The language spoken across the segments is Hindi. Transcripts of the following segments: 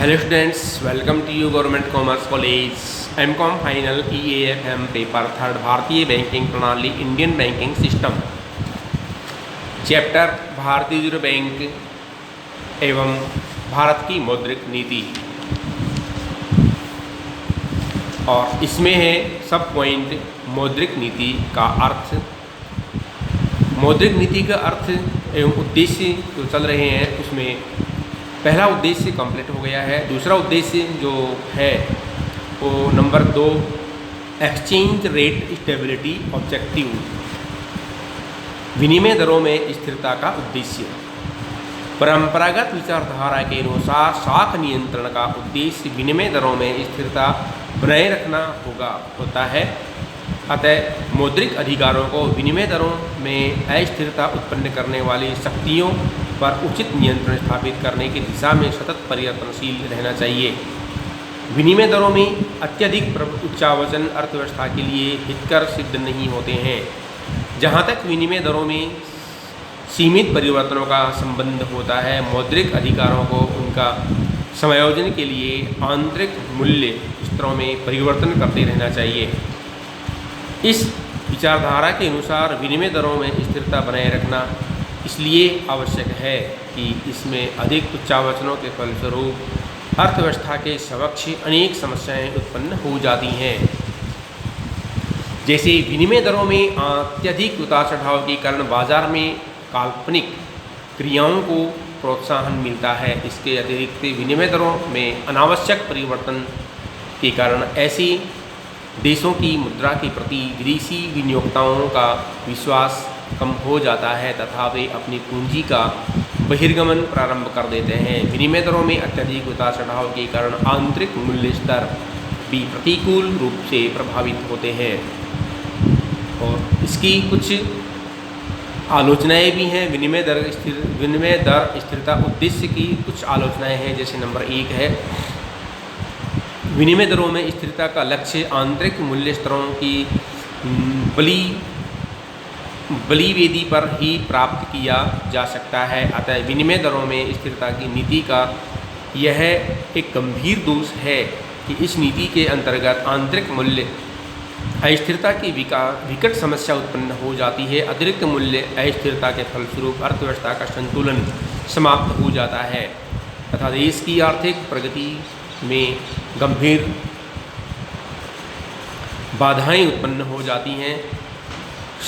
Hello students, welcome to you government commerce college M Com final EAFM paper third भारतीय बैंकिंग प्रणाली इंडियन बैंकिंग सिस्टम चैप्टर भारतीय रिजर्व बैंक एवं भारत की मौद्रिक नीति। और इसमें है सब पॉइंट मौद्रिक नीति का अर्थ, मौद्रिक नीति का अर्थ एवं उद्देश्य जो चल रहे हैं उसमें पहला उद्देश्य कंप्लीट हो गया है। दूसरा उद्देश्य जो है वो number 2 exchange rate stability objective, विनिमय दरों में स्थिरता का उद्देश्य। परंपरागत विचारधारा के अनुसार साख नियंत्रण का उद्देश्य विनिमय दरों में स्थिरता बनाए रखना होता है। अतः मौद्रिक अधिकारों को विनिमय दरों में अस्थिरता उत्पन्न करने वाली शक्तियों पर उचित नियंत्रण स्थापित करने की दिशा में सतत परिवर्तनशील रहना चाहिए। विनिमय दरों में अत्यधिक उच्चावचन अर्थव्यवस्था के लिए हितकर सिद्ध नहीं होते हैं। जहाँ तक विनिमय दरों में सीमित परिवर्तनों का संबंध होता है, मौद्रिक अधिकारों को उनका समायोजन के लिए आंतरिक मूल्य स्तरों में परिवर्तन करते रहना चाहिए। इस विचारधारा के अनुसार विनिमय दरों में स्थिरता बनाए रखना इसलिए आवश्यक है कि इसमें अधिक उच्चावचनों के फलस्वरूप अर्थव्यवस्था के समक्ष अनेक समस्याएं उत्पन्न हो जाती हैं। जैसे विनिमय दरों में अत्यधिक उतार चढ़ाव के कारण बाजार में काल्पनिक क्रियाओं को प्रोत्साहन मिलता है। इसके अतिरिक्त विनिमय दरों में अनावश्यक परिवर्तन के कारण ऐसे देशों की मुद्रा के प्रति विदेशी विनियोक्ताओं का विश्वास कम हो जाता है तथा वे अपनी पूंजी का बहिर्गमन प्रारंभ कर देते हैं। विनिमय दरों में अत्यधिक उतार चढ़ाव के कारण आंतरिक मूल्य स्तर भी प्रतिकूल रूप से प्रभावित होते हैं। और इसकी कुछ आलोचनाएं भी हैं। विनिमय दर स्थिरता उद्देश्य की कुछ आलोचनाएं हैं। जैसे नंबर 1 है, विनिमय दरों में स्थिरता का लक्ष्य आंतरिक मूल्य स्तरों की बलिवेदी पर ही प्राप्त किया जा सकता है। अतः विनिमय दरों में स्थिरता की नीति का यह एक गंभीर दोष है कि इस नीति के अंतर्गत आंतरिक मूल्य अस्थिरता की विकट समस्या उत्पन्न हो जाती है। अतिरिक्त मूल्य अस्थिरता के फलस्वरूप अर्थव्यवस्था का संतुलन समाप्त हो जाता है तथा देश की आर्थिक प्रगति में गंभीर बाधाएं उत्पन्न हो जाती हैं।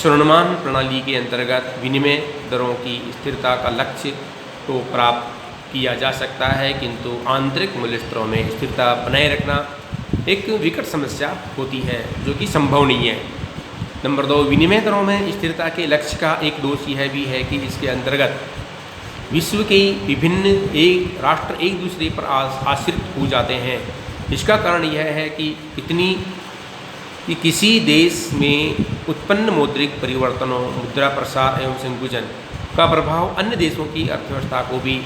ऋणमान प्रणाली के अंतर्गत विनिमय दरों की स्थिरता का लक्ष्य तो प्राप्त किया जा सकता है, किंतु आंतरिक मूल्य स्तरों में स्थिरता बनाए रखना एक विकट समस्या होती है जो कि संभव नहीं है। नंबर 2, विनिमय दरों में स्थिरता के लक्ष्य का एक दोष यह भी है कि इसके अंतर्गत विश्व के विभिन्न राष्ट्र एक दूसरे पर आश्रित हो जाते हैं। इसका कारण यह है कि किसी देश में उत्पन्न मौद्रिक परिवर्तनों, मुद्रा प्रसार एवं संकुचन का प्रभाव अन्य देशों की अर्थव्यवस्था को भी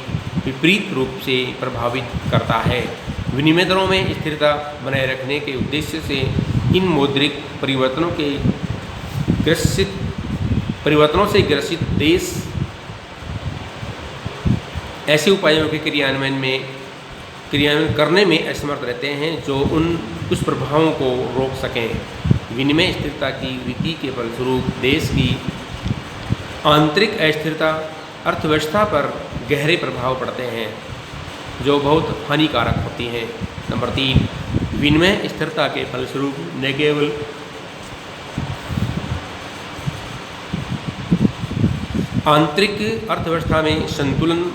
विपरीत रूप से प्रभावित करता है। विनिमय दरों में स्थिरता बनाए रखने के उद्देश्य से इन मौद्रिक परिवर्तनों से ग्रसित देश ऐसे उपायों के क्रियान्वयन करने में असमर्थ रहते हैं जो उस प्रभावों को रोक सकें। विनिमय स्थिरता की वृद्धि के फलस्वरूप देश की आंतरिक अस्थिरता अर्थव्यवस्था पर गहरे प्रभाव पड़ते हैं जो बहुत हानिकारक होती हैं। नंबर 3, विनिमय स्थिरता के फलस्वरूप न केवल आंतरिक अर्थव्यवस्था में संतुलन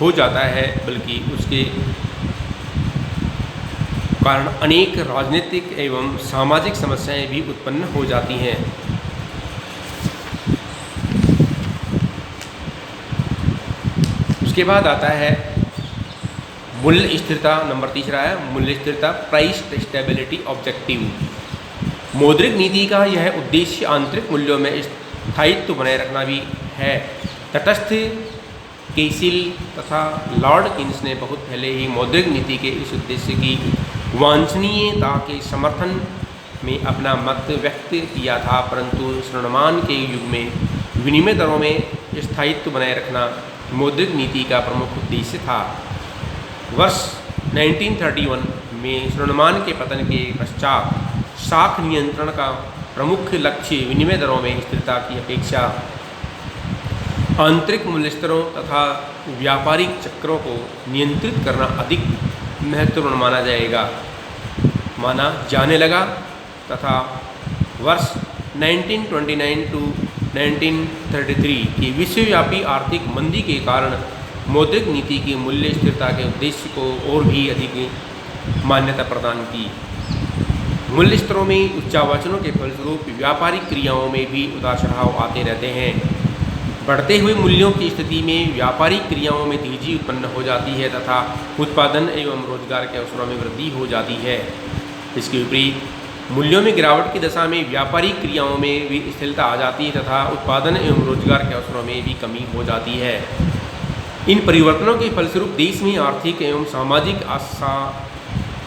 हो जाता है बल्कि उसके कारण अनेक राजनीतिक एवं सामाजिक समस्याएं भी उत्पन्न हो जाती हैं। उसके बाद आता है मूल्य स्थिरता। नंबर 3 है मूल्य स्थिरता, प्राइस स्टेबिलिटी ऑब्जेक्टिव। मौद्रिक नीति का यह उद्देश्य आंतरिक मूल्यों में स्थायित्व बनाए रखना भी है। तटस्थ केसिल तथा लॉर्ड किन्स ने बहुत पहले ही मौद्रिक नीति के इस उद्देश्य की वांछनीयता के समर्थन में अपना मत व्यक्त किया था, परंतु ऋणमान के युग में विनिमय दरों में स्थायित्व बनाए रखना मौद्रिक नीति का प्रमुख उद्देश्य था। वर्ष 1931 में स्वर्णमान के पतन के पश्चात साख नियंत्रण का प्रमुख लक्ष्य विनिमय दरों में स्थिरता की अपेक्षा आंतरिक मूल्य स्तरों तथा व्यापारिक चक्रों को नियंत्रित करना अधिक महत्वपूर्ण माना जाने लगा तथा वर्ष 1929 टू 1933 की विश्वव्यापी आर्थिक मंदी के कारण मौद्रिक नीति की मूल्य स्थिरता के उद्देश्य को और भी अधिक मान्यता प्रदान की। मूल्य स्तरों में उच्चावचनों के फलस्वरूप व्यापारिक क्रियाओं में भी उतार चढ़ाव आते रहते हैं। बढ़ते हुए मूल्यों की स्थिति में व्यापारिक क्रियाओं में तेजी उत्पन्न हो जाती है तथा उत्पादन एवं रोजगार के अवसरों में वृद्धि हो जाती है। इसके विपरीत मूल्यों में गिरावट की दशा में व्यापारिक क्रियाओं में भी स्थिरता आ जाती है तथा उत्पादन एवं रोजगार के अवसरों में भी कमी हो जाती है। इन परिवर्तनों के फलस्वरूप देश में आर्थिक एवं सामाजिक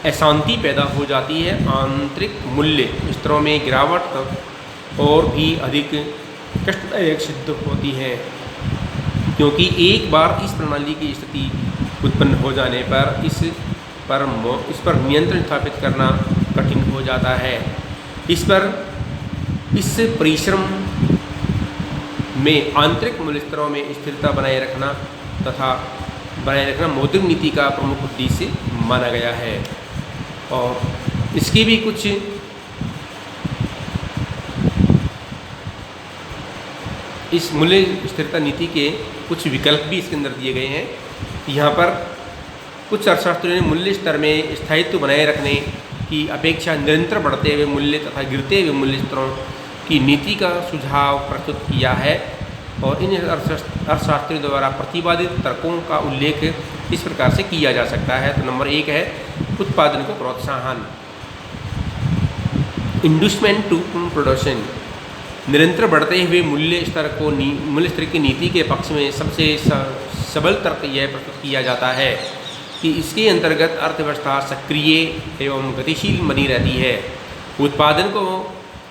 अशांति पैदा हो जाती है। आंतरिक मूल्य स्तरों में गिरावट और भी अधिक कष्टदायक सिद्ध होती है, क्योंकि एक बार इस प्रणाली की स्थिति उत्पन्न हो जाने पर इस पर नियंत्रण स्थापित करना कठिन हो जाता है। इस परिश्रम में आंतरिक मूल्य स्तरों में स्थिरता बनाए रखना मौद्रिक नीति का प्रमुख उद्देश्य माना गया है। और इसकी भी कुछ इस मूल्य स्थिरता नीति के कुछ विकल्प भी इसके अंदर दिए गए हैं। यहाँ पर कुछ अर्थशास्त्रियों ने मूल्य स्तर में स्थायित्व बनाए रखने की अपेक्षा निरंतर बढ़ते हुए मूल्य तथा गिरते हुए मूल्य स्तरों की नीति का सुझाव प्रस्तुत किया है। और इन अर्थशास्त्रियों द्वारा प्रतिपादित तर्कों का उल्लेख इस प्रकार से किया जा सकता है। तो नंबर 1 है उत्पादन को प्रोत्साहन, इंडूसमेंट टू प्रोडक्शन। निरंतर बढ़ते हुए मूल्य स्तर की नीति के पक्ष में सबसे सबल तर्क यह प्रस्तुत किया जाता है कि इसके अंतर्गत अर्थव्यवस्था सक्रिय एवं गतिशील बनी रहती है। उत्पादन को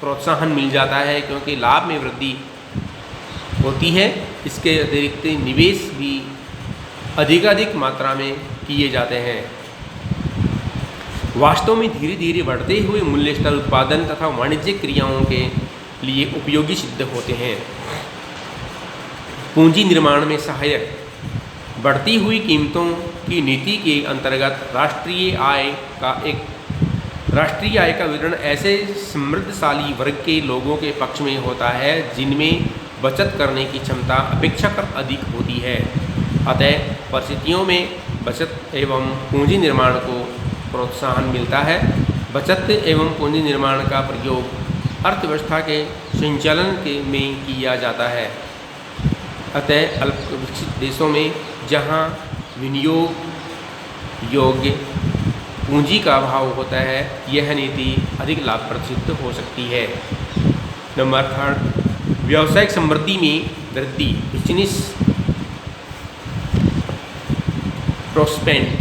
प्रोत्साहन मिल जाता है क्योंकि लाभ में वृद्धि होती है। इसके अतिरिक्त निवेश भी अधिकाधिक मात्रा में किए जाते हैं। वास्तव में धीरे धीरे बढ़ते हुए मूल्य स्तर उत्पादन तथा वाणिज्यिक क्रियाओं के लिए उपयोगी सिद्ध होते हैं। पूंजी निर्माण में सहायक, बढ़ती हुई कीमतों की नीति के अंतर्गत राष्ट्रीय आय का वितरण ऐसे समृद्धशाली वर्ग के लोगों के पक्ष में होता है जिनमें बचत करने की क्षमता अपेक्षाकृत अधिक होती है। अतः परिस्थितियों में बचत एवं पूंजी निर्माण को प्रोत्साहन मिलता है। बचत एवं पूंजी निर्माण का प्रयोग अर्थव्यवस्था के संचालन में किया जाता है। अतः अल्प विकसित देशों में जहां विनियोग योग्य पूंजी का अभाव होता है, यह नीति अधिक लाभप्रद सिद्ध हो सकती है। नंबर 3, व्यावसायिक समृद्धि में वृद्धि, बिजनेस प्रोस्पेक्ट।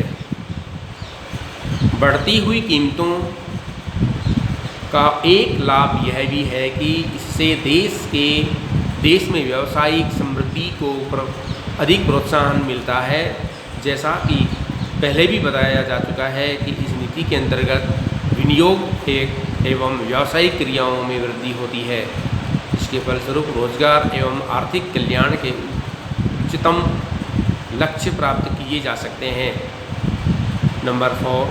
बढ़ती हुई कीमतों का एक लाभ यह भी है कि इससे देश में व्यावसायिक समृद्धि को अधिक प्रोत्साहन मिलता है। जैसा कि पहले भी बताया जा चुका है कि इस नीति के अंतर्गत विनियोग एवं व्यावसायिक क्रियाओं में वृद्धि होती है। इसके फलस्वरूप रोजगार एवं आर्थिक कल्याण के उच्चतम लक्ष्य प्राप्त किए जा सकते हैं। नंबर 4,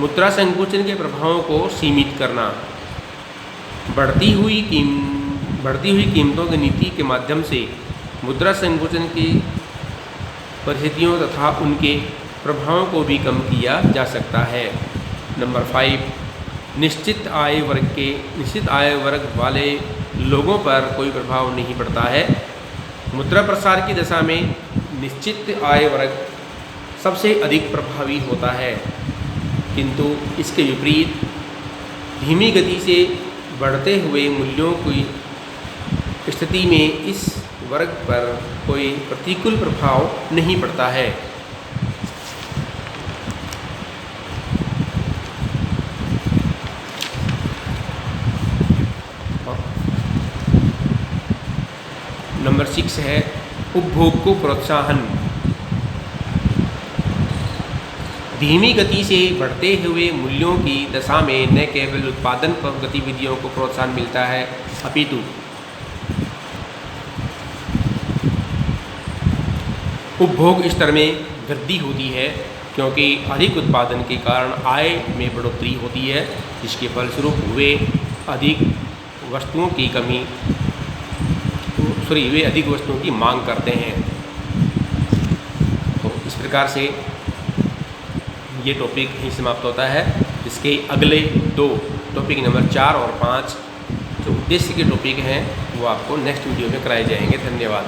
मुद्रा संकुचन के प्रभावों को सीमित करना। बढ़ती हुई कीमतों की नीति के माध्यम से मुद्रा संकुचन की परिस्थितियों तथा उनके प्रभावों को भी कम किया जा सकता है। नंबर 5, निश्चित आय वर्ग वाले लोगों पर कोई प्रभाव नहीं पड़ता है। मुद्रा प्रसार की दशा में निश्चित आय वर्ग सबसे अधिक प्रभावी होता है, किंतु इसके विपरीत धीमी गति से बढ़ते हुए मूल्यों की स्थिति में इस वर्ग पर कोई प्रतिकूल प्रभाव नहीं पड़ता है। नंबर 6 है उपभोग को प्रोत्साहन। धीमी गति से बढ़ते हुए मूल्यों की दशा में न केवल उत्पादन पर गतिविधियों को प्रोत्साहन मिलता है, अपितु उपभोग स्तर में वृद्धि होती है, क्योंकि अधिक उत्पादन के कारण आय में बढ़ोतरी होती है, जिसके फलस्वरूप वे अधिक वस्तुओं की मांग करते हैं। तो इस प्रकार से ये टॉपिक ही समाप्त होता है। इसके अगले 2 टॉपिक नंबर 4 और 5 जो उद्देश्य के टॉपिक हैं वो आपको नेक्स्ट वीडियो में कराए जाएंगे। धन्यवाद।